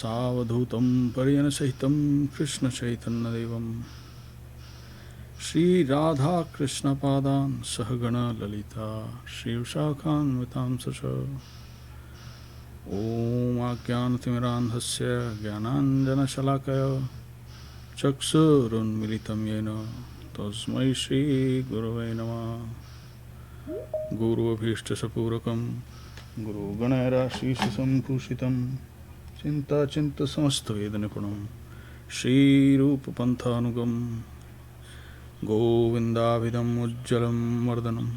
Savadhutam Pariyanasahitam Krishna Chaitanya Devam Shri Radha Krishna Padan Sahagana Lalita Shri Vishakhan Vitam Sacha Om Ajnanatimidandhasya Jnananjana Shalakaya Chaksurun Militam Yena Tasmai Shri Gurave Namah Guru Abhishta Sapurakam Guru Ganara Shishisam Pushitam Chinta Chinta Samasto Vedanipunam Shri Rupa Panthanugam Govindavidam Ujjalam Vardhanam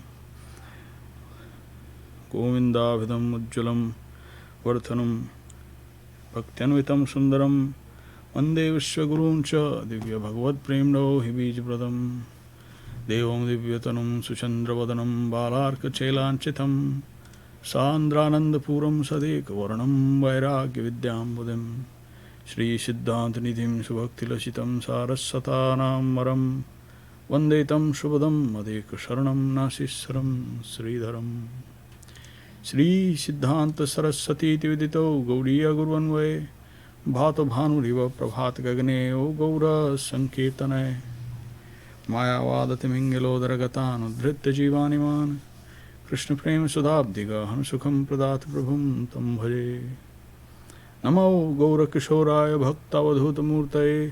Govindavidam Ujjalam Vardhanam Bhaktianvitam Sundaram Vande Vishwagurun Cha Divya Bhagavad Premno Hibij Pradam Devam Divyatanam Suchandravadanam Balarka Chelanchitam Sandranandapuram Sadek Varanam Vairagya Vidyam Buddhim Shri Siddhanta Nidhim Subhakti Lasitam Sarassatanam Maram Vandetam Shubhadam Madeka Sharanam Nasissaram Śrīdharam Shri Siddhanta Saraswati Vidito Gauriya Gurvanve Bhato Bhanuriva Prabhat Gagne O Gaura Sankirtane Mayavadati Mingelo Daragatan Udhritta Jivaniman Krishna Prema Sudhabdiga Hanusukham Pradhat Prabhum Tam Bhaje Namo Gaura Kishoraya Bhaktavadhuta Murtaye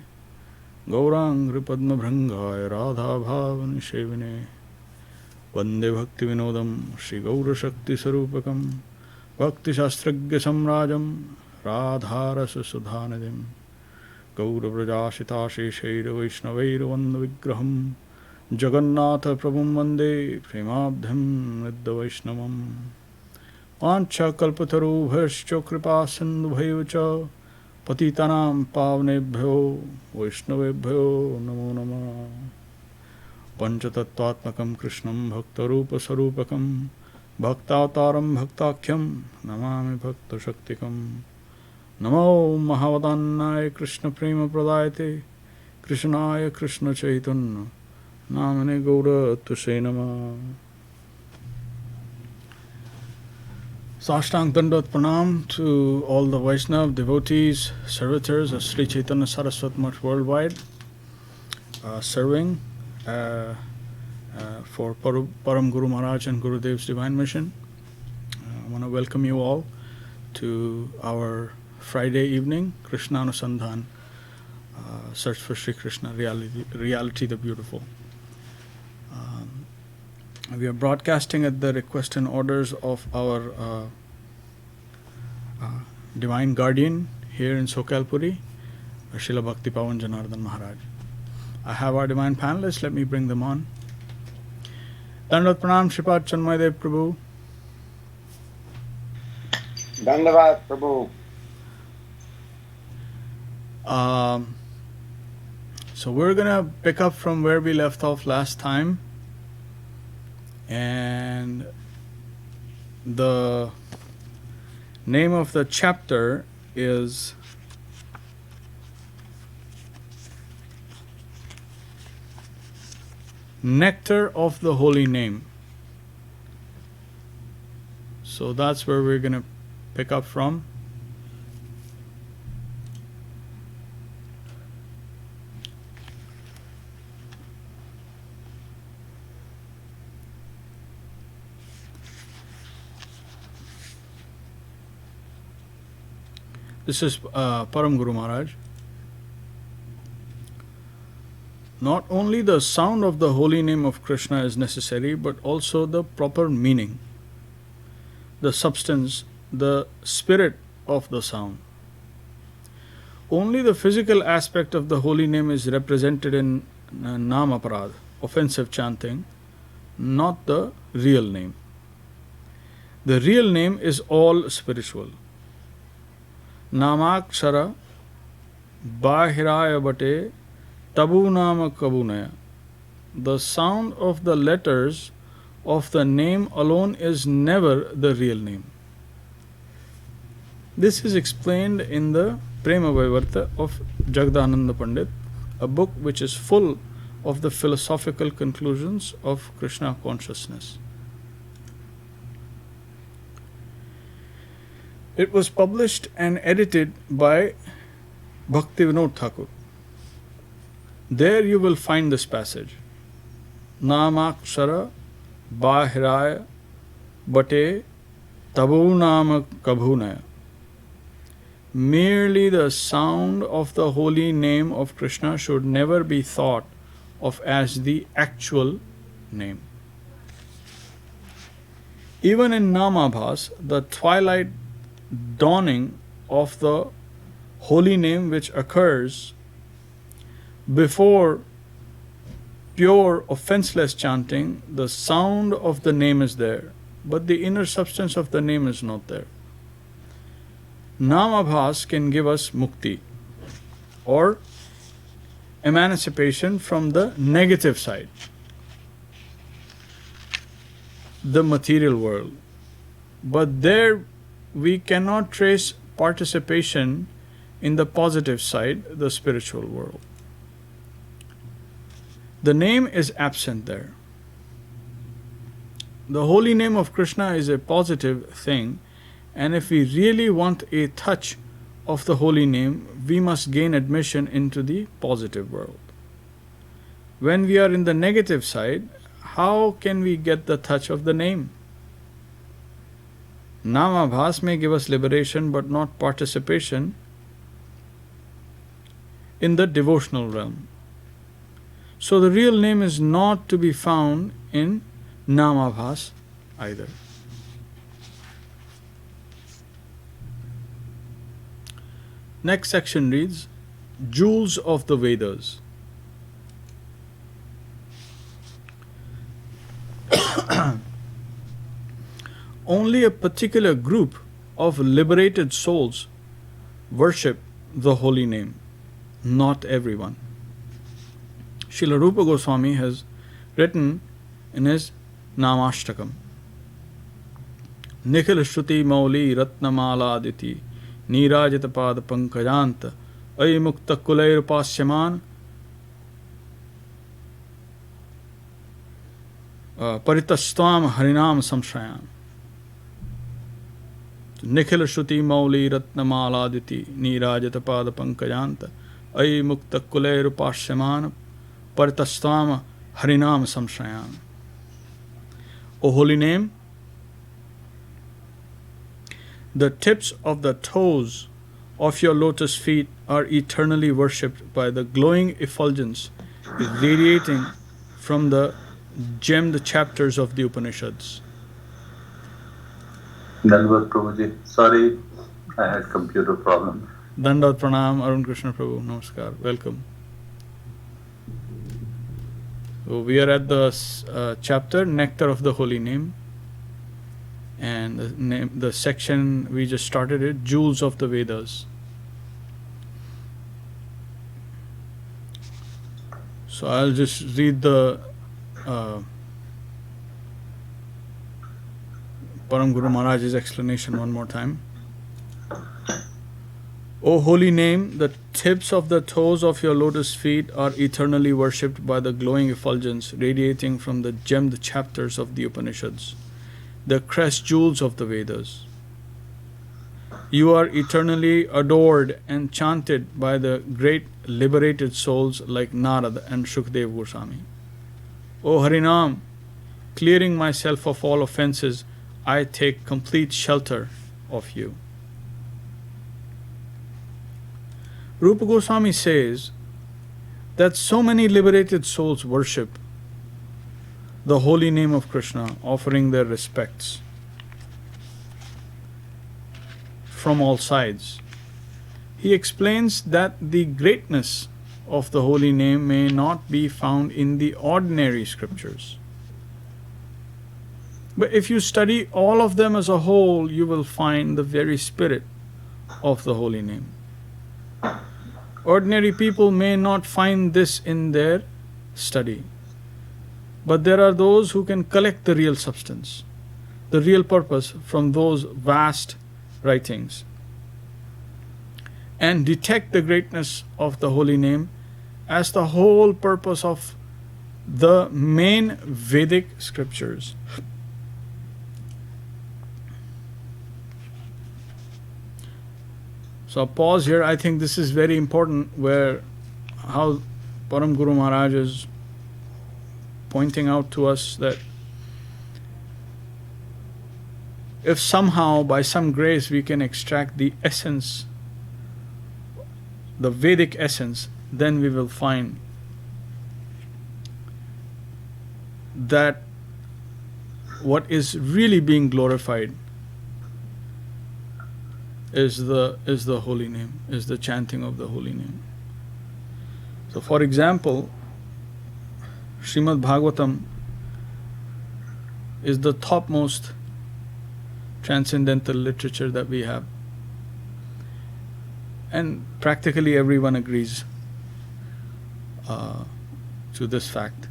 Gaurang Ripadma Bhrangaya Radha Bhavani Shevine Vande Bhakti Vinodam Shri Gaura Shakti Sarupakam Bhakti Shastragya Samrajam Radha Rasa Sudhanadim Gaura Vrajashita Sheshaira Vaishnaveira Vanda Vigraham Jagannatha Prabhum Vande Premabdham Vidya Vaishnavam Pancha Kalpatarubhascha Kripa Sindhubhaivacha Patitanam Pavnebhyo Vaishnavebhyo Namo Namah Panchatattvatmakam Krishnam Bhaktarupa Sarupakam Bhaktavataram Bhaktakyam Namami Bhakta Shaktikam Namo Mahavadannaya Krishna Prema Pradayate Krishnaya Krishna Chaitanya Namane Gaura Tushe Namah Sashtang Dandat Pranam to all the Vaishnav devotees, servitors of Sri Chaitanya Saraswat Mutt worldwide, serving for Param Guru Mahārāj and Gurudev's Divine Mission. I want to welcome you all to our Friday evening Krishna Anusandhan, Search for Sri Krishna, Reality the Beautiful. We are broadcasting at the request and orders of our Divine Guardian here in Sokalpuri, Srila Bhakti Pavan Janardhan Mahārāj. I have our divine panelists, let me bring them on. Dandavat Pranam Shripad Chinmayadev Prabhu. Dandavat Prabhu. So we're going to pick up from where we left off last time. And the name of the chapter is Nectar of the Holy Name. So that's where we're going to pick up from. This is Param Guru Mahārāj. Not only the sound of the holy name of Krishna is necessary, but also the proper meaning, the substance, the spirit of the sound. Only the physical aspect of the holy name is represented in Namaparad, offensive chanting, not the real name. The real name is all spiritual. Namakshara Bahiraya Bate Tabu Nama Kabunaya. The sound of the letters of the name alone is never the real name. This is explained in the Prema Vaivarta of Jagdananda Pandit, a book which is full of the philosophical conclusions of Krishna consciousness. It was published and edited by Bhakti Vinod Thakur. There you will find this passage. Namakshara Bahiraya Bate Tabu Nama Kabhunaya. Merely the sound of the holy name of Krishna should never be thought of as the actual name. Even in Namabhas, the twilight dawning of the holy name which occurs before pure offenseless chanting, the sound of the name is there, but the inner substance of the name is not there. Namabhas can give us mukti or emancipation from the negative side, the material world. But there we cannot trace participation in the positive side, the spiritual world. The name is absent there. The holy name of Krishna is a positive thing, and if we really want a touch of the holy name, we must gain admission into the positive world. When we are in the negative side, how can we get the touch of the name? Namabhas may give us liberation, but not participation in the devotional realm. So the real name is not to be found in Namabhas either. Next section reads, Jewels of the Vedas. Only a particular group of liberated souls worship the holy name, not everyone. Śrīla Rupa Goswāmī has written in his Namashtakam, Nikhil Shruti Mauli Ratnamaladiti Nirajita Pada Pankajanta Ay Mukta Kulair Pasyaman Paritastvam Harinam Samshayan. Nikhil Shruti Mauli Ratnamaladiti Nirajita Pada Pankajanta Ay Mukta Kulair Pasyaman Paritastvam Harinam Samshayan. O holy name, the tips of the toes of your lotus feet are eternally worshipped by the glowing effulgence radiating from the gemmed chapters of the Upanishads. Dandavat Prabhuji. Sorry, I had computer problem. Dandavat Pranam, Arun Krishna Prabhu. Namaskar. Welcome. So we are at the chapter Nectar of the Holy Name. And the section we just started it, Jewels of the Vedas. So I'll just read the Param Guru Mahārāj's explanation one more time. O holy name, the tips of the toes of your lotus feet are eternally worshipped by the glowing effulgence radiating from the gemmed chapters of the Upanishads, the crest jewels of the Vedas. You are eternally adored and chanted by the great liberated souls like Narad and Dev-Goswāmī. O Harinam, clearing myself of all offenses, I take complete shelter of you. Rupa Goswāmī says that so many liberated souls worship the holy name of Krishna, offering their respects from all sides. He explains that the greatness of the holy name may not be found in the ordinary scriptures. But if you study all of them as a whole, you will find the very spirit of the holy name. Ordinary people may not find this in their study, but there are those who can collect the real substance, the real purpose from those vast writings, and detect the greatness of the holy name as the whole purpose of the main Vedic scriptures. So pause here. I think this is very important, where how Param Guru Mahārāj is pointing out to us that if somehow by some grace we can extract the essence, the Vedic essence, then we will find that what is really being glorified is the holy name, is the chanting of the holy name. So for example, Srimad Bhagavatam is the topmost transcendental literature that we have, and practically everyone agrees to this fact.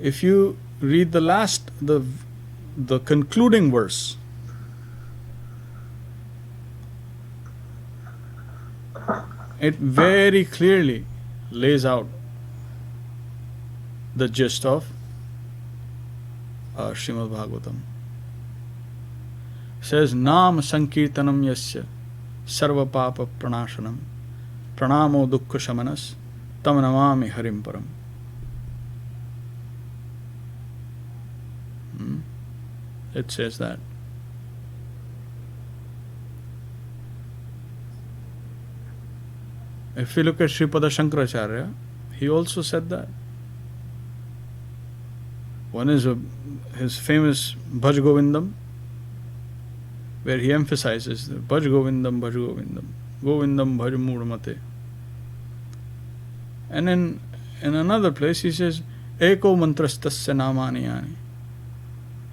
If you read the concluding verse, it very clearly lays out the gist of Srimad Bhagavatam. It says, Nam Sankirtanam Yasya Sarva Papa Pranashanam Pranamo Dukkha Shamanas Tam Namami Harim Param. It says that. If you look at Sripada Shankaracharya, he also said that. One is his famous Bhaj Govindam, where he emphasizes the Bhaj Govindam, Govindam Bhaj Mudamate. And in another place he says, Eko mantrastasya namani yani.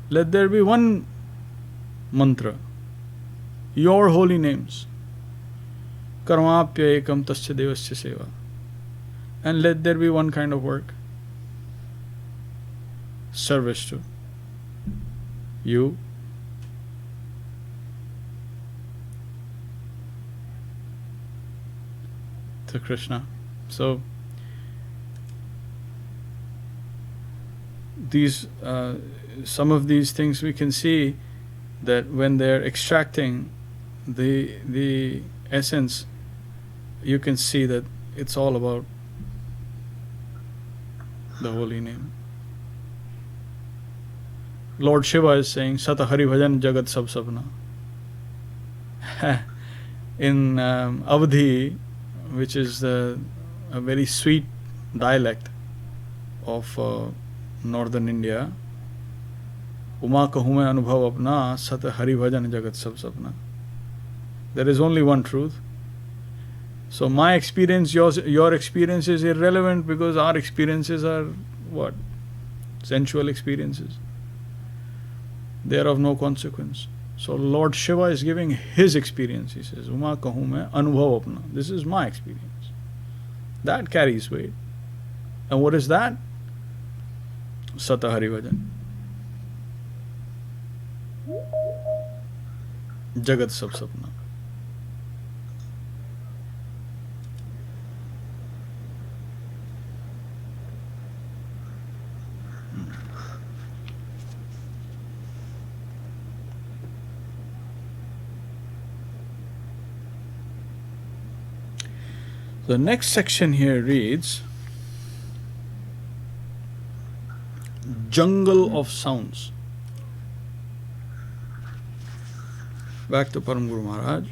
Let there be one mantra, your holy names. Karmapya ekam tasya devasya seva. And let there be one kind of work, service to you, to Krishna. So these some of these things we can see that when they're extracting the essence, you can see that it's all about the holy name. Lord Shiva is saying, Sata Hari Bhajan Jagat Sab Sabna. In Avadhi, which is a very sweet dialect of northern India, Uma kahume anubhav apna, Sata Hari Bhajan Jagat Sab Sabna. There is only one truth. So my experience, your experience is irrelevant, because our experiences are what? Sensual experiences. They are of no consequence. So Lord Shiva is giving his experience. He says, Uma kahu main anubhav apna. This is my experience. That carries weight. And what is that? Sata Hari Bhajan. Jagat Sab Sapna. The next section here reads, Jungle of Sounds. Back to Param Guru Mahārāj.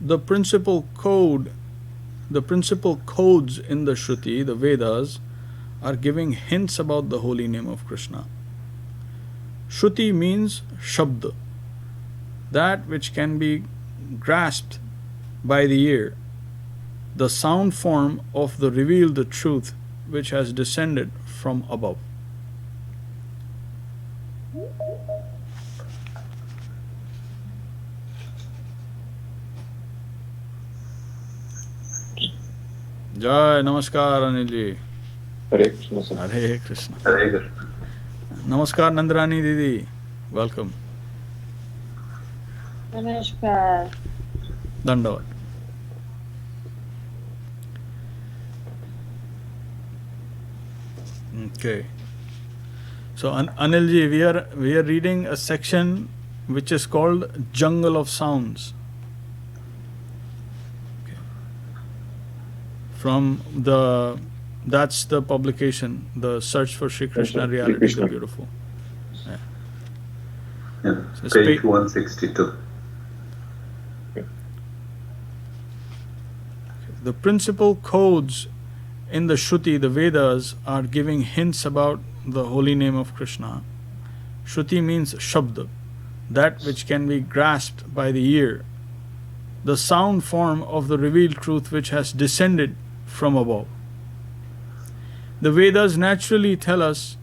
The principal codes in the Shruti, the Vedas, are giving hints about the holy name of Krishna. Shruti means Shabda, that which can be grasped by the ear, the sound form of the revealed truth which has descended from above. Jai, namaskar Anilji. Hare Krishna, sir. Hare Krishna. Hare Krishna. Namaskar Nandrani Didi. Welcome. Namaskar. Dandavat. Okay. So Anilji, we are reading a section which is called Jungle of Sounds. Okay. That's the publication, the Search for Sri Krishna, Shri Reality Krishna. the Beautiful. Yeah. So it's Page 162. The principal codes in the Shruti, the Vedas, are giving hints about the holy name of Krishna. Shruti means Shabda, that which can be grasped by the ear, the sound form of the revealed truth which has descended from above. The Vedas naturally tell us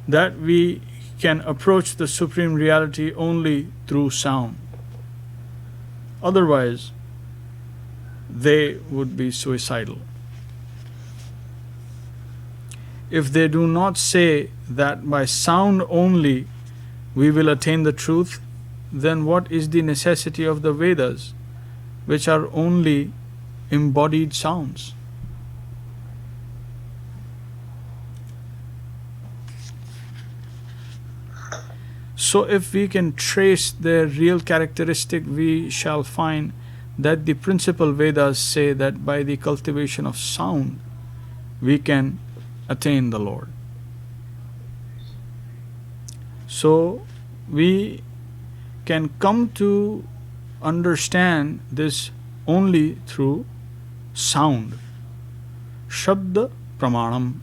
that we can approach the Supreme Reality only through sound. Otherwise, they would be suicidal. If they do not say that by sound only we will attain the truth, then what is the necessity of the Vedas, which are only embodied sounds? So if we can trace their real characteristic, we shall find that the principal Vedas say that by the cultivation of sound, we can attain the Lord. So we can come to understand this only through sound. Shabda Pramanam.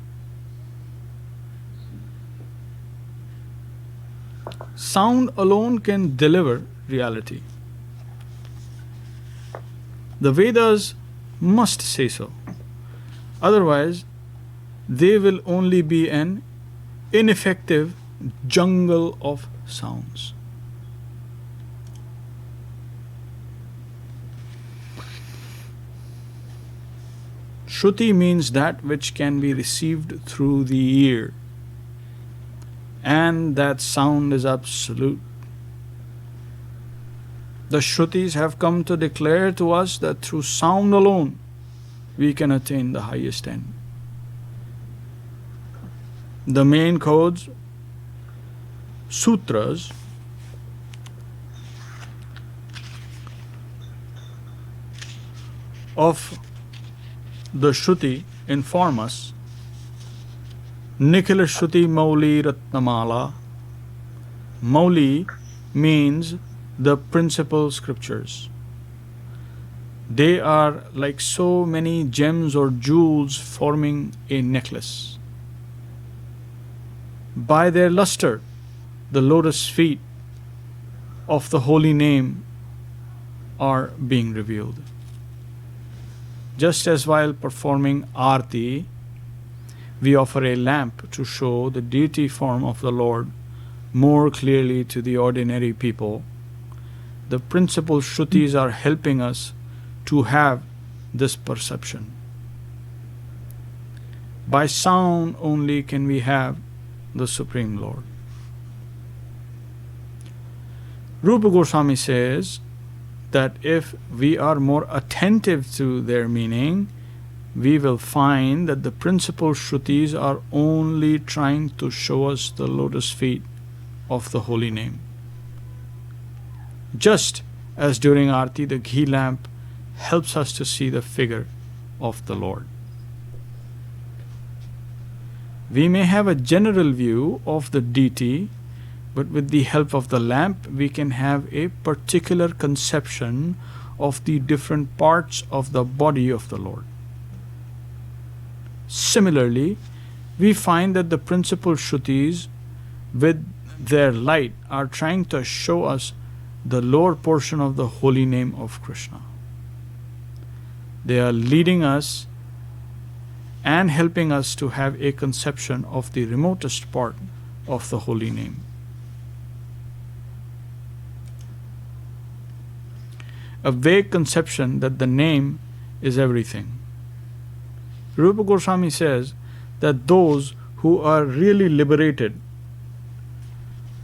Sound alone can deliver reality. The Vedas must say so. Otherwise, they will only be an ineffective jungle of sounds. Shruti means that which can be received through the ear, and that sound is absolute. The Shrutis have come to declare to us that through sound alone we can attain the highest end. The main codes, sutras, of the Shruti inform us. Nikhila Shruti Mauli Ratnamala. Mauli means the principal scriptures. They are like so many gems or jewels forming a necklace. By their luster, the lotus feet of the holy name are being revealed. Just as while performing Aarti, we offer a lamp to show the deity form of the Lord more clearly to the ordinary people, the principal Shrutis are helping us to have this perception. By sound only can we have the Supreme Lord. Rupa Goswāmī says that if we are more attentive to their meaning, we will find that the principal Shrutis are only trying to show us the lotus feet of the holy name. Just as during Aarti the ghee lamp helps us to see the figure of the Lord. We may have a general view of the deity, but with the help of the lamp we can have a particular conception of the different parts of the body of the Lord. Similarly, we find that the principal Shrutis with their light are trying to show us the lower portion of the holy name of Krishna. They are leading us and helping us to have a conception of the remotest part of the holy name. A vague conception that the name is everything. Rupa Goswāmī says that those who are really liberated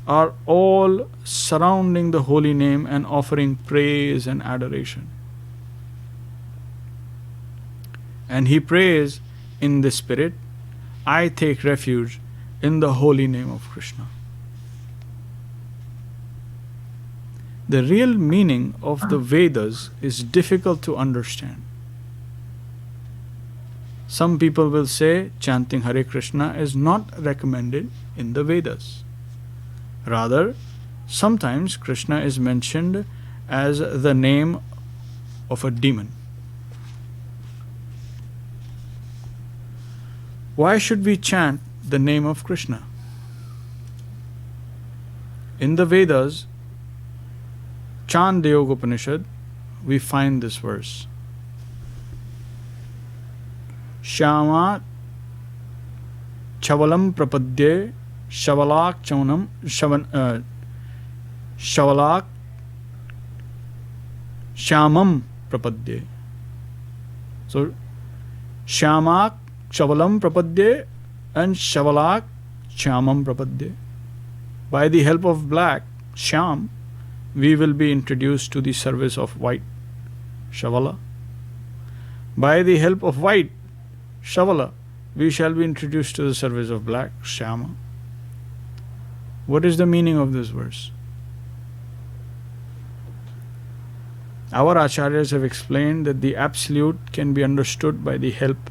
are all surrounding the holy name and offering praise and adoration. And he prays in the spirit, I take refuge in the holy name of Krishna. the real meaning of the Vedas is difficult to understand. Some people will say chanting Hare Krishna is not recommended in the Vedas. Rather, sometimes Krishna is mentioned as the name of a demon. Why should we chant the name of Krishna? In the Vedas, Chandogya Upanishad, we find this verse. Shyamat Chavalam Prapadye Shavalak Chaunam Shavalak Shyamam Prapadye. So, Shyamak Chavalam Prapadye and Shavalak Shyamam Prapadye. By the help of black, Shyam, we will be introduced to the service of white, Shavala. By the help of white, Shavala, we shall be introduced to the service of black, Shyama. What is the meaning of this verse? Our acharyas have explained that the absolute can be understood by the help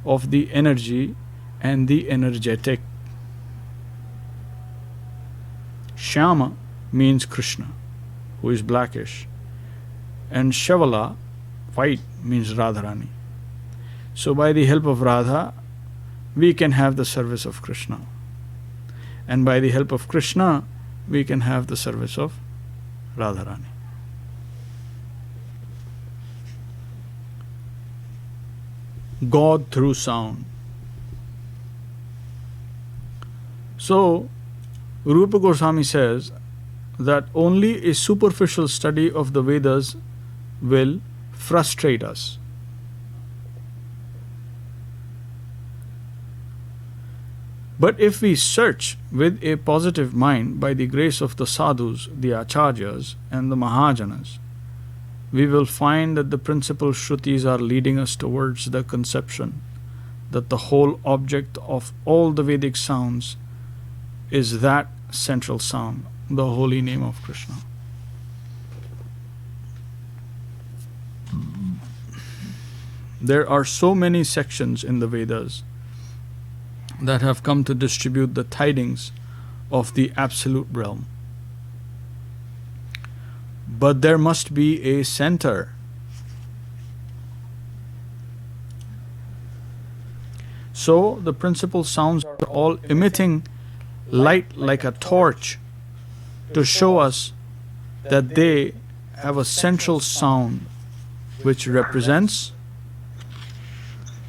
of the energy and the energetic. Shyama means Krishna, who is blackish, and Shavala, white, means Radharani. So by the help of Radha, we can have the service of Krishna. And by the help of Krishna, we can have the service of Radharani. God through sound. So, Rupa Goswāmī says that only a superficial study of the Vedas will frustrate us. But if we search with a positive mind by the grace of the sadhus, the acharyas, and the mahajanas, we will find that the principal shrutis are leading us towards the conception that the whole object of all the Vedic sounds is that central sound, the holy name of Krishna. There are so many sections in the Vedas that have come to distribute the tidings of the absolute realm. But there must be a center. So the principal sounds are all emitting light like a torch to show us that they have a central sound which represents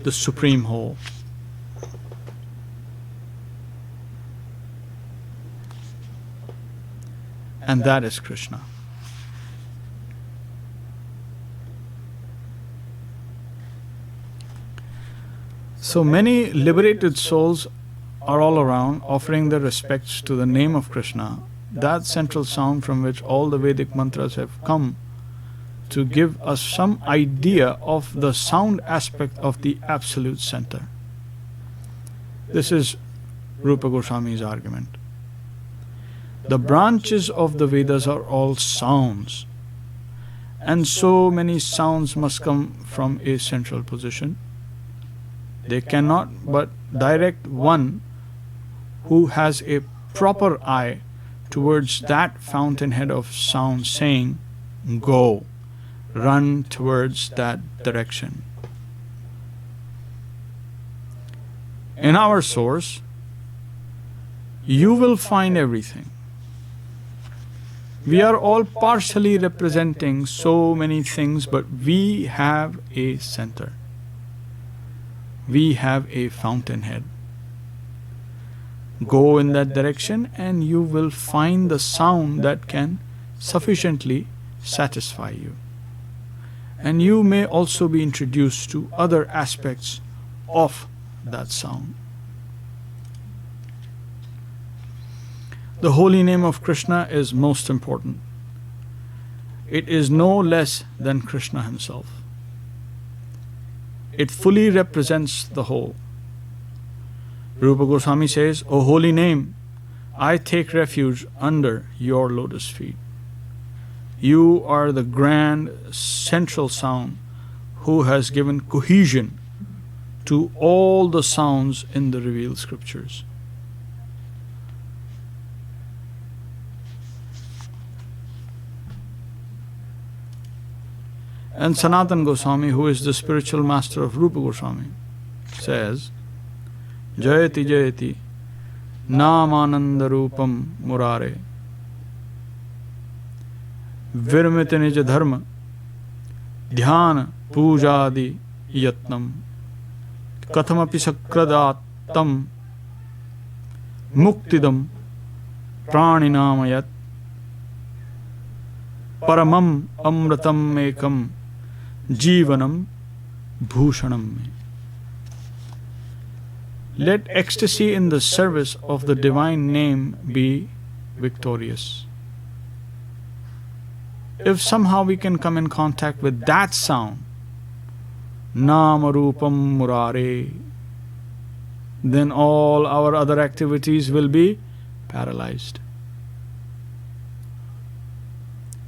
the supreme whole. And that is Krishna. So many liberated souls are all around offering their respects to the name of Krishna, that central sound from which all the Vedic mantras have come to give us some idea of the sound aspect of the absolute center. This is Rupa Goswāmī's argument. The branches of the Vedas are all sounds, and so many sounds must come from a central position. They cannot but direct one who has a proper eye towards that fountainhead of sound, saying, "Go, run towards that direction." In our source, you will find everything. We are all partially representing so many things, but we have a center. We have a fountainhead. Go in that direction and you will find the sound that can sufficiently satisfy you. And you may also be introduced to other aspects of that sound. The holy name of Krishna is most important. It is no less than Krishna himself. It fully represents the whole. Rupa Goswāmī says, "O holy name, I take refuge under your lotus feet." You are the grand central sound who has given cohesion to all the sounds in the revealed scriptures. And Sanatana Goswami, who is the spiritual master of Rupa Goswami, says, Jayati Jayati Namananda Rupam Murare Virmita Nija Dharma Dhyana Pujadi Yatnam Kathamapi Sakradatam Muktidam Praninamayat Paramam Amratam Ekam Jivanam Bhushanam. Let ecstasy in the service of the divine name be victorious. If somehow we can come in contact with that sound, Namarupam Murare, then all our other activities will be paralyzed.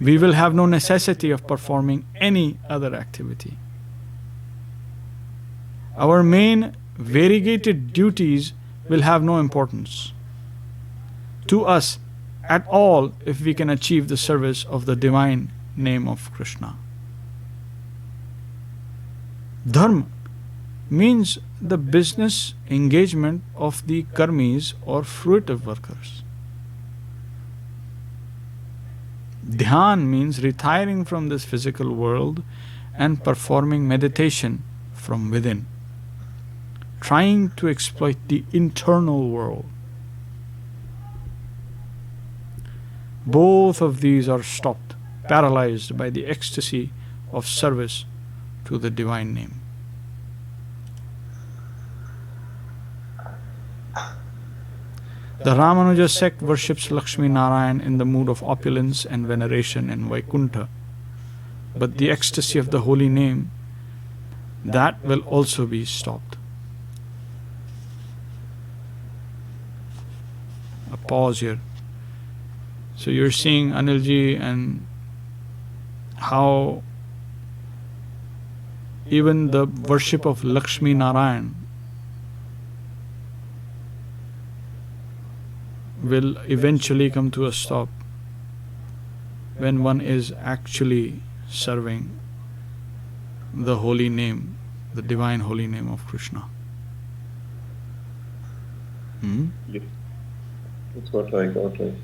We will have no necessity of performing any other activity. Our main variegated duties will have no importance to us at all if we can achieve the service of the divine name of Krishna. Dharma means the business engagement of the karmis or fruitive workers. Dhyan means retiring from this physical world and performing meditation from within, trying to exploit the internal world. Both of these are stopped, paralyzed by the ecstasy of service to the divine name. The Ramanuja sect worships Lakshmi Narayan in the mood of opulence and veneration in Vaikuntha. But the ecstasy of the holy name, that will also be stopped. A pause here. So you're seeing Anilji and how even the worship of Lakshmi Narayan will eventually come to a stop when one is actually serving the holy name, the divine holy name of Krishna. Yeah. That's what I got. Right.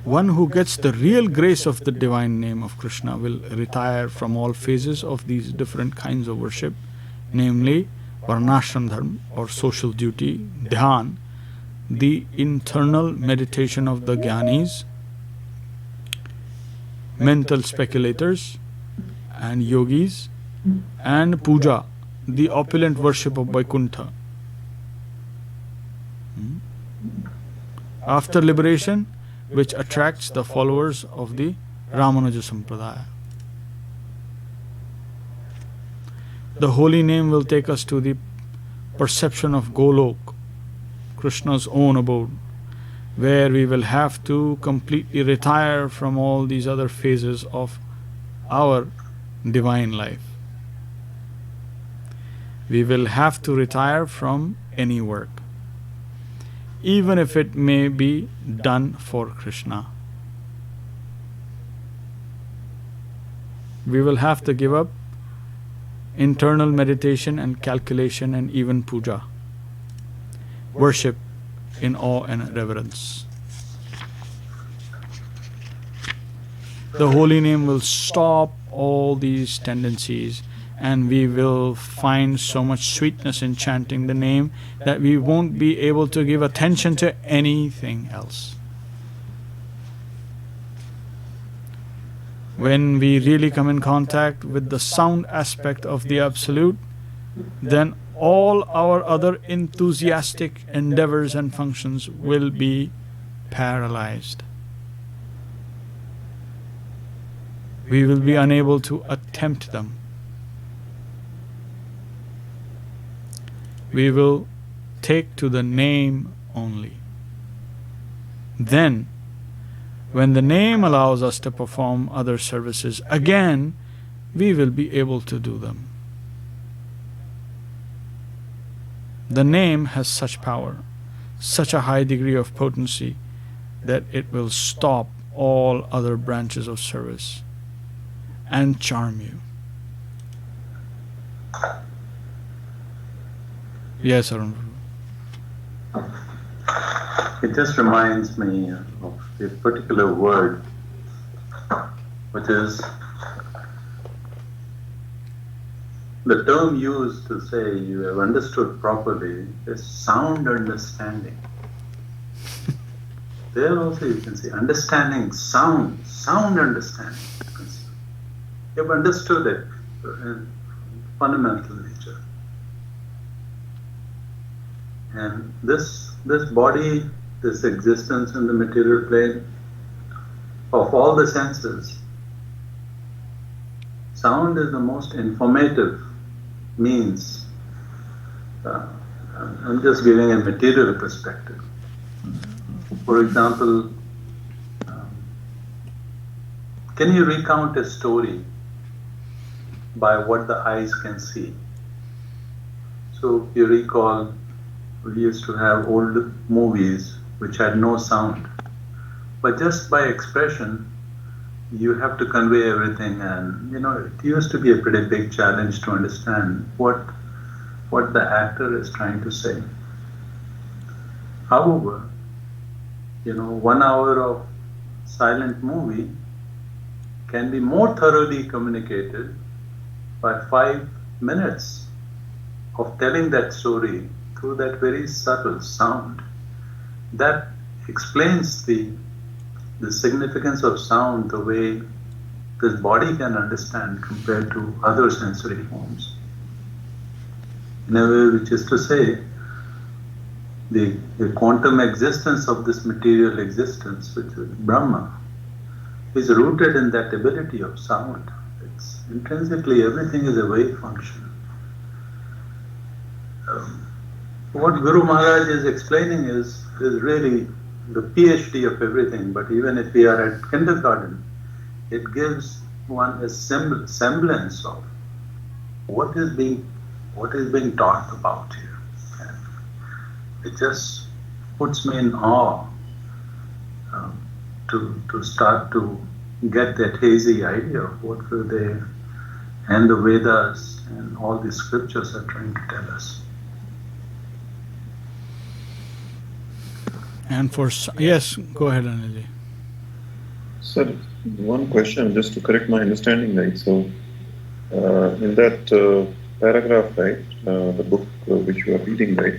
One who gets the real grace of the divine name of Krishna will retire from all phases of these different kinds of worship, namely varnashram dharma or social duty, dhyan, the internal meditation of the jnanis, mental speculators and yogis, and puja, the opulent worship of Vaikuntha. After liberation, which attracts the followers of the Ramanuja Sampradaya. The holy name will take us to the perception of Golok, Krishna's own abode, where we will have to completely retire from all these other phases of our divine life. We will have to retire from any work, even if it may be done for Krishna. We will have to give up internal meditation and calculation and even puja, worship in awe and reverence. The holy name will stop all these tendencies, and we will find so much sweetness in chanting the name that we won't be able to give attention to anything else. When we really come in contact with the sound aspect of the Absolute, then all our other enthusiastic endeavors and functions will be paralyzed. We will be unable to attempt them. We will take to the name only. Then, when the name allows us to perform other services, again, we will be able to do them. The name has such power, such a high degree of potency, that it will stop all other branches of service and charm you. Yes, Arun. It just reminds me of a particular word, which is the term used to say you have understood properly is sound understanding. There also you can see understanding, sound understanding. You have understood it in fundamental nature. And this body, this existence in the material plane, of all the senses, sound is the most informative means. I'm just giving a material perspective. For example, can you recount a story by what the eyes can see? So if you recall, we used to have old movies which had no sound, but just by expression you have to convey everything, and it used to be a pretty big challenge to understand what the actor is trying to say. However, 1 hour of silent movie can be more thoroughly communicated by 5 minutes of telling that story through that very subtle sound. That explains the significance of sound the way this body can understand compared to other sensory forms. In a way, which is to say, the quantum existence of this material existence, which is Brahma, is rooted in that ability of sound. It's intrinsically, everything is a wave function. What Guru Mahārāj is explaining is really the PhD of everything, but even if we are at kindergarten, it gives one a semblance of what is being taught about here. And it just puts me in awe to start to get that hazy idea of what were they and the Vedas and all the scriptures are trying to tell us. And yes, go ahead, Anilji. Sir, one question just to correct my understanding, right? So, in that paragraph, right, the book which you are reading, right,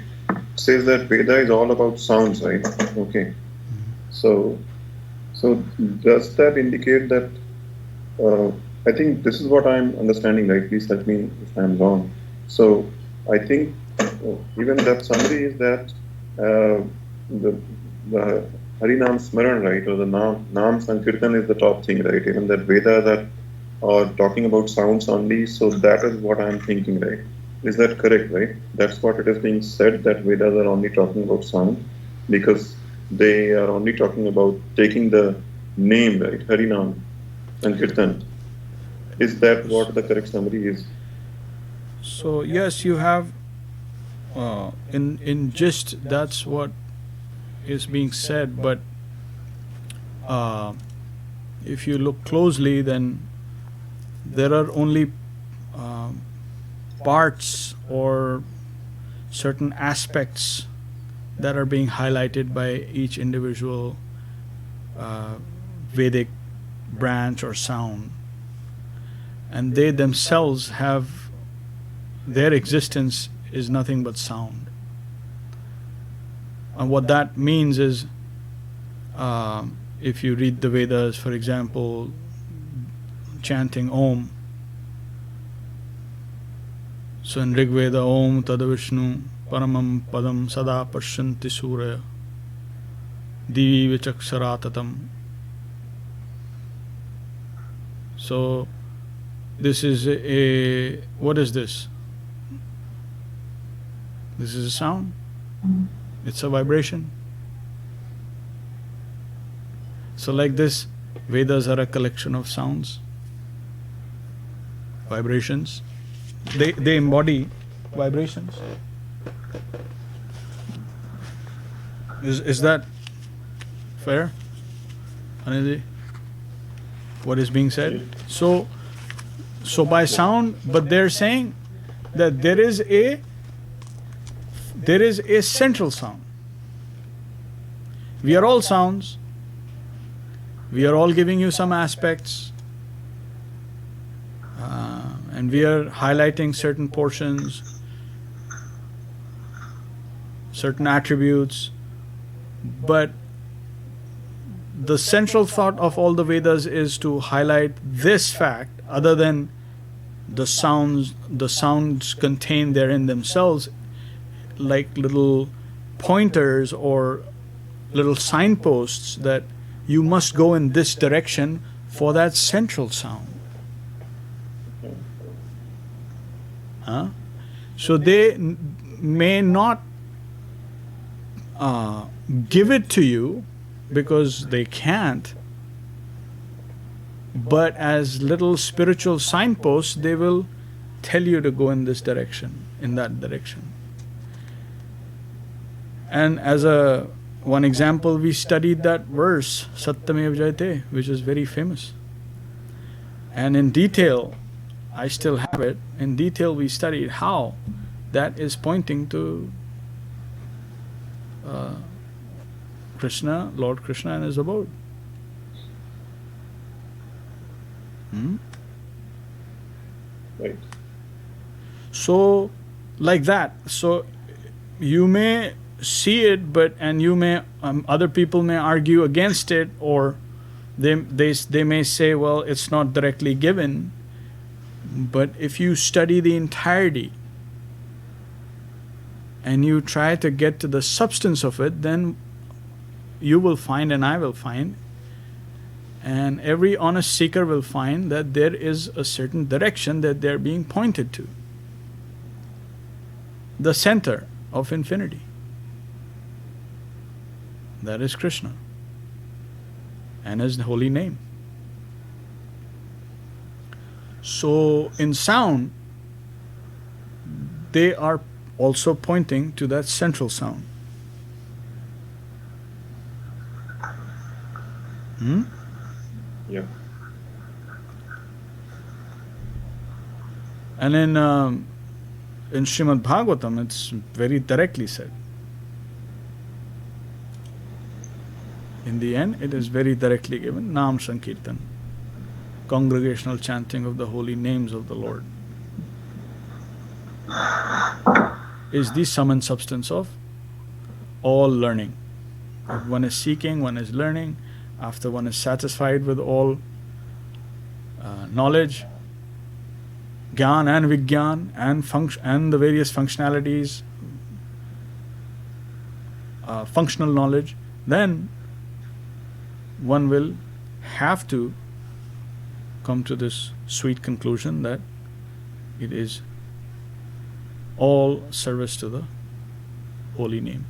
says that Veda is all about sounds, right? Okay. So does that indicate that? I think this is what I'm understanding, right? Please help me if I'm wrong. So I think even that summary is that the Harinam Smaran, right, or the Nam Sankirtan is the top thing, right? Even that Vedas are talking about sounds only, so that is what I'm thinking, right? Is that correct, right? That's what it is being said, that Vedas are only talking about sound, because they are only talking about taking the name, right? Harinam Sankirtan. Is that what the correct summary is? So yes, you have in gist that's what is being said, but if you look closely, then there are only parts or certain aspects that are being highlighted by each individual Vedic branch or sound, and they themselves have, their existence is nothing but sound. And what that means is, if you read the Vedas, for example, chanting Om. So in Rig Veda, Om Tadavishnu Paramam Padam Sada Pashyanti Surya Divi Vichakshara. So this is what is this? This is a sound. It's a vibration. So like this, Vedas are a collection of sounds, vibrations. They embody vibrations. Is that fair, Anidhi? What is being said? So by sound, but they're saying that there is a central sound. We are all sounds. We are all giving you some aspects, and we are highlighting certain portions, certain attributes. But the central thought of all the Vedas is to highlight this fact, other than the sounds contained there in themselves, like little pointers or little signposts that you must go in this direction for that central sound. So they may not give it to you because they can't, but as little spiritual signposts, they will tell you to go in this direction, in that direction. And as one example, we studied that verse, Satyamev Jayate, which is very famous. And in detail, I still have it, in detail we studied how that is pointing to Krishna, Lord Krishna and his abode. Right. So, like that. So, you may see it, and you may other people may argue against it, or they may say, well, it's not directly given. But if you study the entirety and you try to get to the substance of it, then you will find, and I will find, and every honest seeker will find that there is a certain direction that they're being pointed to. The center of infinity. That is Krishna and his holy name. So in sound, they are also pointing to that central sound. Yeah. And in Srimad Bhagavatam, it's very directly said. In the end, it is very directly given. Nam Sankirtan, congregational chanting of the holy names of the Lord, is the sum and substance of all learning. If one is seeking, one is learning. After one is satisfied with all knowledge, Gyan and Vigyan and the various functionalities, functional knowledge, then one will have to come to this sweet conclusion that it is all service to the holy name.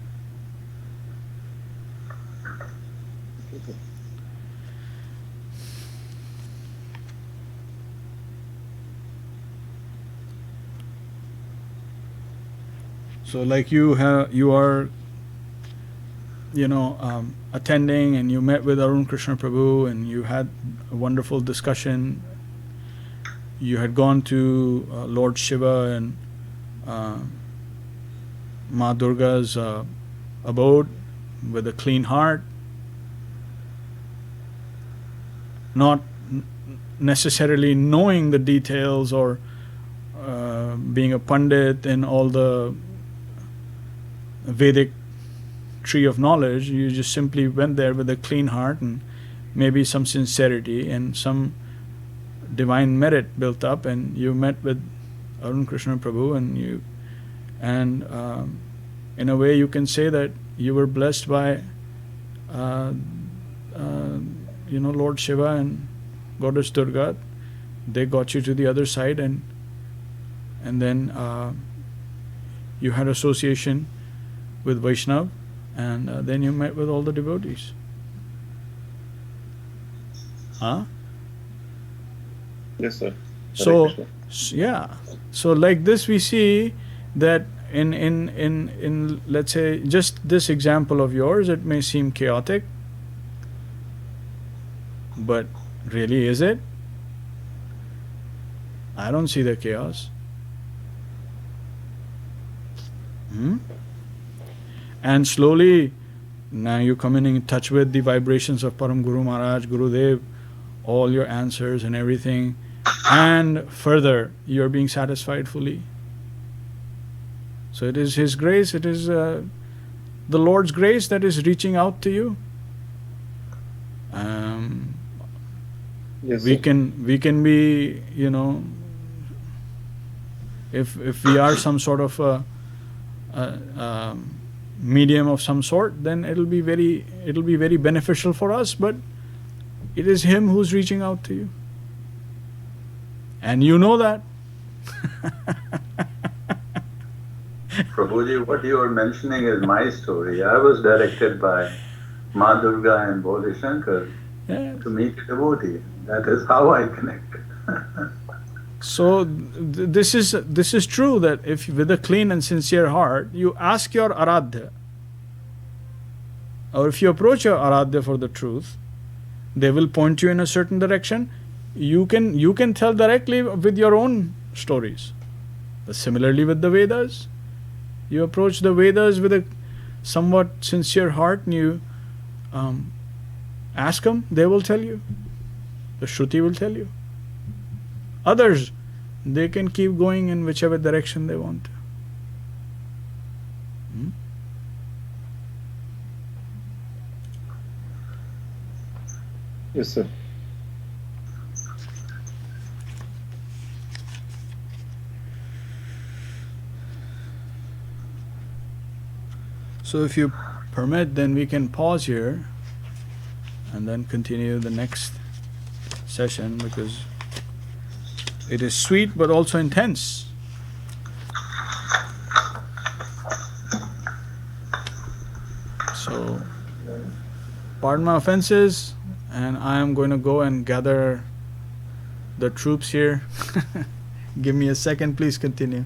So like you are attending, and you met with Arun Krishna Prabhu, and you had a wonderful discussion. You had gone to Lord Shiva and Ma Durga's abode with a clean heart, not necessarily knowing the details or being a Pandit in all the Vedic tree of knowledge. You just simply went there with a clean heart and maybe some sincerity and some divine merit built up, and you met with Arun Krishna Prabhu, and in a way you can say that you were blessed by Lord Shiva and Goddess Durga. They got you to the other side, and then you had association with Vaishnav, and then you met with all the devotees. Huh? Yes, sir. So, Hare Krishna. yeah. So like this we see that in let's say just this example of yours, it may seem chaotic, but really is it? I don't see the chaos. And slowly now you're coming in touch with the vibrations of Param Guru Mahārāj, Gurudev, all your answers and everything, and further you're being satisfied fully. So it is His grace, it is the Lord's grace that is reaching out to you. Yes, We sir. can be, if we are some sort of a medium of some sort, then it'll be very beneficial for us. But it is Him who's reaching out to you, and you know that. Prabhuji, what you are mentioning is my story. I was directed by Ma Durga and Bodhi Shankar Yeah. to meet a devotee. That is how I connected. So this is true, that if with a clean and sincere heart you ask your Aradhya, or if you approach your Aradhya for the truth, they will point you in a certain direction. You can tell directly with your own stories. But similarly with the Vedas, you approach the Vedas with a somewhat sincere heart, and you ask them, they will tell you. The Shruti will tell you. Others, they can keep going in whichever direction they want to. Yes, sir. So if you permit, then we can pause here and then continue the next session, because it is sweet but also intense. So, pardon my offenses, and I am going to go and gather the troops here. Give me a second, please continue.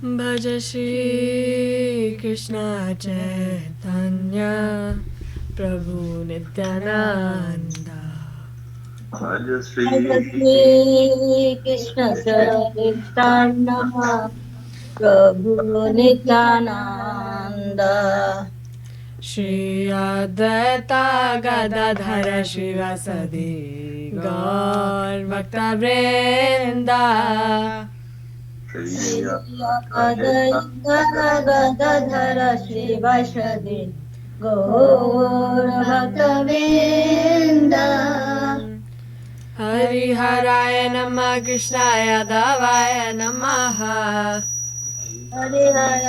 Bhaja Shri Krishna Chaitanya Prabhu Nityananda Bhaja Shri Krishna Chaitanya Prabhu Nityananda Shri Advaita Gadadhara Shivasadi Gaur Bhakta Vrinda Shri Gadadhara Shivasadi Gaur Bhakta Vrinda Hari Haraya Namah Krishnaya Davaya Namaha हरिहराय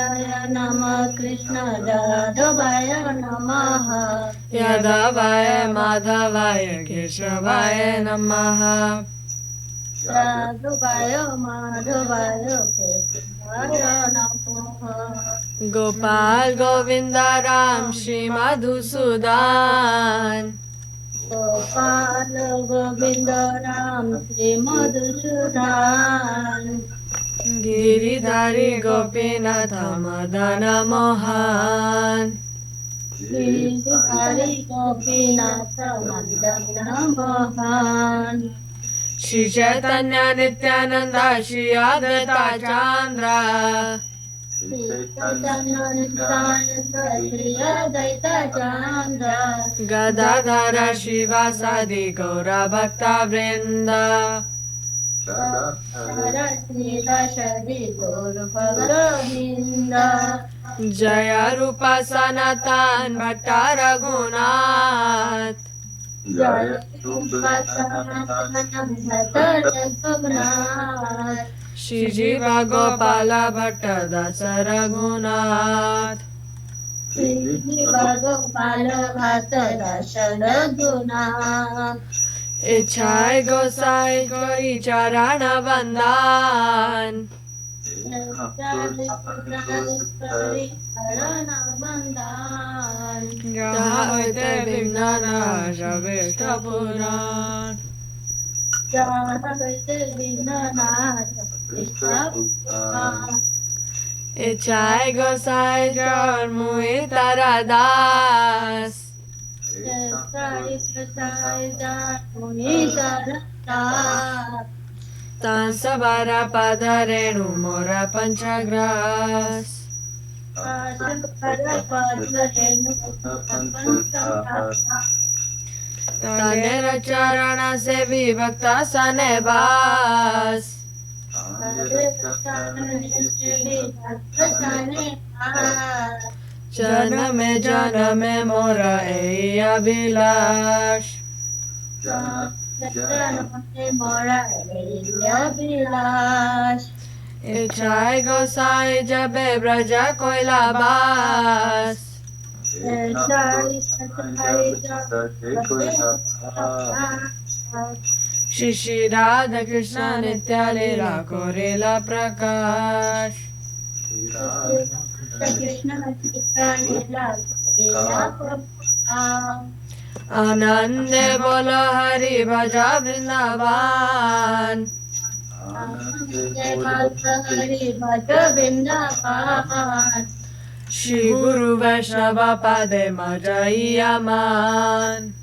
नमः कृष्ण यादवाय नमः यादवाय माधवाय केशवाय नमः यादवाय माधवाय केशवाय नमः गोपाल गोविंद राम श्री मधुसूदन गोपाल गोविंद राम श्री मधुसूदन गिरिधारी गोपीनाथ मदन मोहन गिरिधारी गोपीनाथ मदन मोहन श्री चैतन्य नित्यानंद श्री अद्वैता चंद्र श्री चैतन्य नित्यानंद श्री अद्वैत चंद्र गदाधर श्रीवासादि गौर भक्त वृंद श्री गौर भगवृंद जय रूप सनातन भट्ट रघुनाथ जय रघुनाथ श्री जीव गोपाल भट्ट दास रघुनाथ श्री गोपाल भट्ट दास रघुनाथ इच्छाय गोसाई कोई चरण वंदन गाते विघ्न नाश विष्ट पुराण इच्छाय गोसाई चरण मुहि तारा दास तांस बारा पद रेणु मोर पंचग्रास तनेर चरण से विभक्त सने बास जन्म में मोर ए अभिलाष इच्छाय गोसाई जबे ब्रज कोइला बास श्री श्री राधा कृष्ण नित्य लीला कोरेला प्रकाश आनंदे बोलो हरि भजा वृंदावन श्री गुरु वैष्णव पादे मजैया मान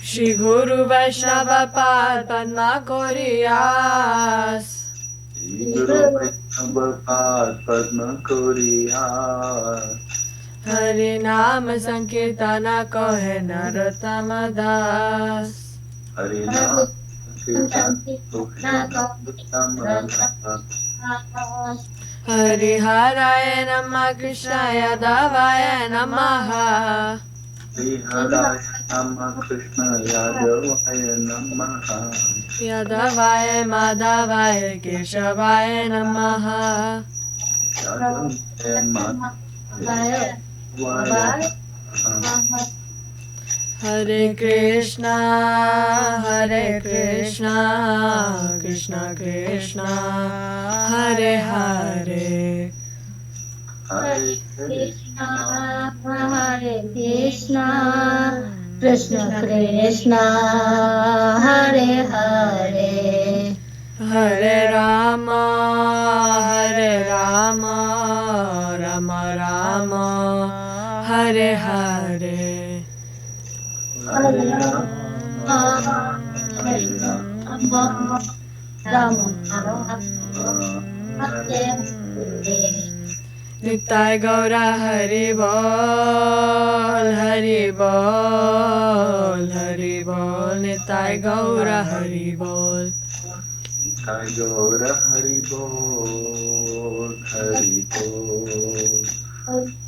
श्री गुरु वैष्णव पाद पद्मा कोरियास हरि नाम संकीर्तन कहे नरोत्तम दास हरि नाम हरि हराय नमः कृष्णाय यादवाय नमः हराय नमः कृष्ण यादवाय नमः यादवाय माधवाय केशवाय नमः हरे कृष्णा कृष्ण कृष्ण हरे हरे हरे कृष्णा कृष्ण कृष्ण हरे हरे हरे राम राम राम हरे हरे हरे राम हरे हरे निताय गौरा हरि बोल हरि बोल हरि बोल निताय गौरा हरि बोल निताय गौरा हरि बोल हरि बोल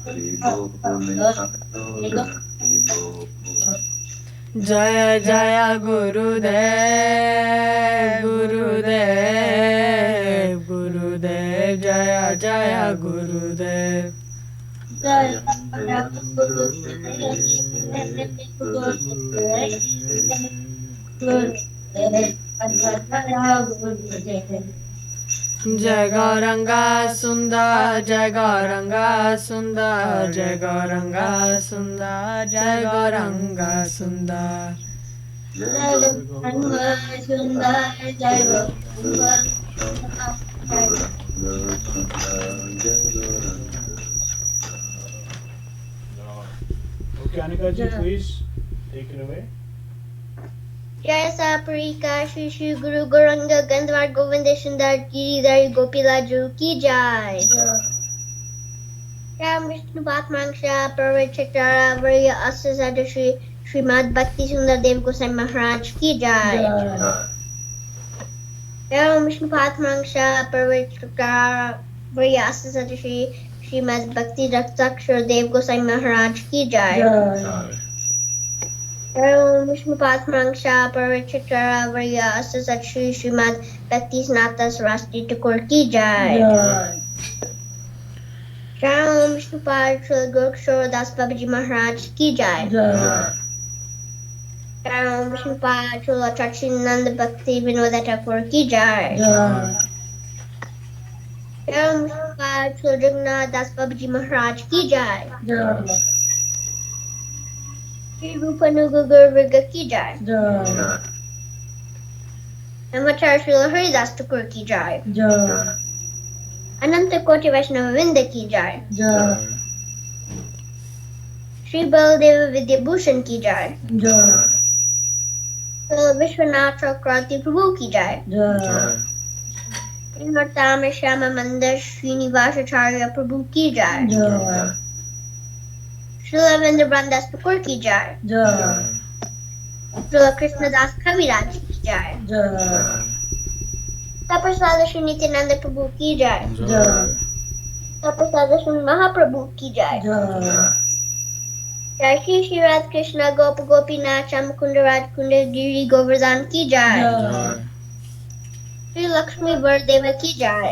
हरि बोल निताय गौरा हरि बोल जय जय गुरुदेव गुरुदेव गुरुदेव जय जय गुरुदेव जय गौरंगा सुंदर जय गौरंगा सुंदर जय गौरंगा सुंदर जय गौरंगा सुंदर Okay, Anika ji, please take it away. जय सापरिका श्री श्री गुरु गौरंग गंधवार गोविंद सुंदर गिरिधर गोपीलाजू की जय राम विष्णु पात्मांक्षा प्रवचकारा वर्य अस्य सदश्री श्रीमद् भक्ति सुंदर देव गोस्वामी महाराज की जय राम विष्णु पात्मांक्षा प्रवचकारा वर्य अस्य सदश्री श्रीमद् भक्ति रक्षक देव गोस्वामी महाराज की जय विष्णु पात्मांक्षा प्रवचकारा वर्य अस्य सदश्री श्रीमद् भक्ति सनातन सरस्वती ठाकुर की जय राम विष्णु पार्षद गोरक्षोर दास बाबा जी महाराज की जय राम विष्णु पार्षद आचार्य नंद भक्ति विनोद ठाकुर की जय राम विष्णु पार्षद जगन्नाथ दास बाबा जी महाराज की जय श्री रूपानुगुरुवर्ग की जय नमस्कार श्री हरिदास ठाकुर की जय अनंत कोटि वैष्णव वृंद की जय श्री बलदेव विद्याभूषण की जय विश्वनाथ चक्रवर्ती प्रभु की जय नरोत्तम श्याम मंदिर श्रीनिवासाचार्य प्रभु की जय श्रीला वृंदावन ठाकुर की जय श्रीला कृष्णदास कविराज की जय तपस्वाद श्री नित्यानंद प्रभु की जय तपस्वाद श्री महाप्रभु की जय जय श्री श्री राधा कृष्ण गोप गोपीनाथ श्याम कुंड राज कुंड गिरी गोवर्धन की जय श्री लक्ष्मी वरदेव की जय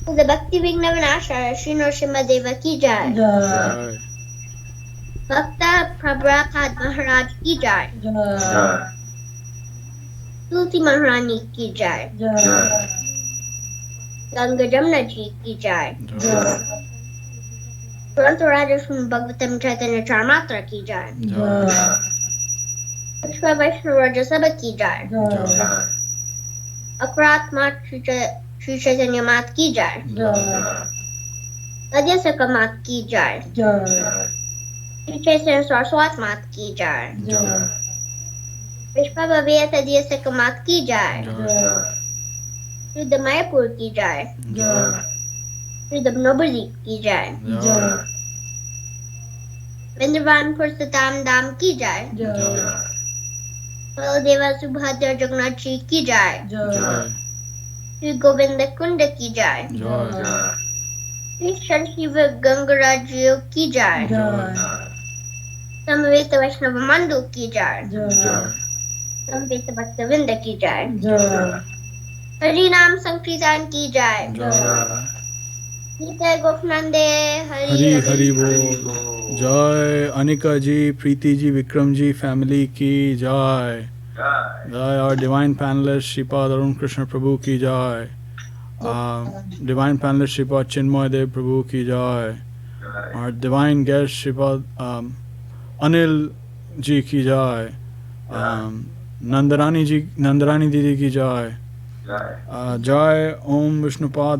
भक्ति विघ्न विनाशाय श्री नरसिम्हा देव की जय भक्त प्रभुपाद महाराज की जय तुलसी महारानी की जय गंगा जमुना जी की जय ग्रंथराज भगवतम चैतन्य चारमात्रा की जय विश्व वैष्णव राज सब की जय अक्रात मात श्री चैतन्य मात की जय अध्यसक मात की जय श्री चैतन्य सरस्वत मात की जय विश्व भव्यत अध्यसक मात की जय श्री दमयपुर की जय श्री दमनोबली की जय वृंदावन पुरुषोत्तम धाम की जय बलदेव सुभद्रा जगन्नाथ जी की जय श्री गोविंद कुंड की जय श्री शिव गंगराज जी की जय समवेत वैष्णव मंडल की जय समवेत भक्तवृंद की जय हरि नाम संकीर्तन की जय नित्य गोपनंदे हरि हरि बोल। जय अनिका जी, प्रीति जी, विक्रम जी फैमिली की जय। जय और डिवाइन पैनलिस्ट श्रीपाद अरुण कृष्ण प्रभु की जय। डिवाइन पैनलिस्ट श्रीपाद चिन्मय देव प्रभु की जय। और डिवाइन गेस्ट श्रीपाद अनिल जी की जय। नंदरानी दीदी की जय। जय ओम विष्णुपाद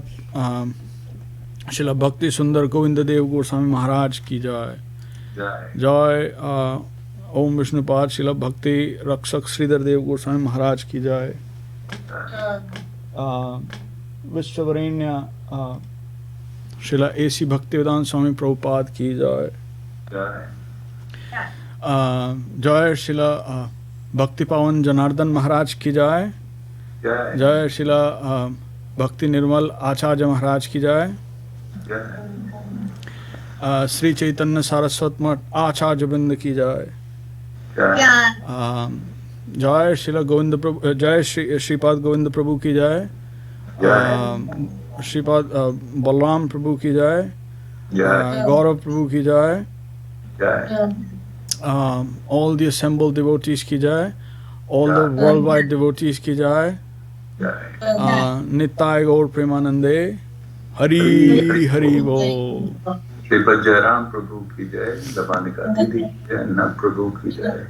श्रीला भक्ति सुंदर गोविंद देव गोस्वामी महाराज की जय। जय ओम विष्णुपाद श्रीला भक्ति रक्षक श्रीधर देव गोस्वामी महाराज की जय। विश्ववरेण्य श्रीला एसी भक्तिवेदांत स्वामी प्रभुपाद की जय। जय श्रीला भक्ति पावन जनार्दन महाराज की जय। जय श्रीला भक्ति निर्मल आचार्य महाराज की जय। श्री चैतन्य सारस्वत मठ आचार्य वृंद की जय। जय श्रीला गोविंद प्रभु, जय श्रीपाद गोविंद प्रभु की जय, श्रीपाद बलराम प्रभु की जय, गौरव प्रभु की जय, all the assembled devotees की जय, all the worldwide devotees की जय, नित्याय गौर प्रेमानंदे, हरि हरि बोल। श्रीपद जयराम प्रभु की जय, दबानिका दीदी की जय, नग प्रभु की जय।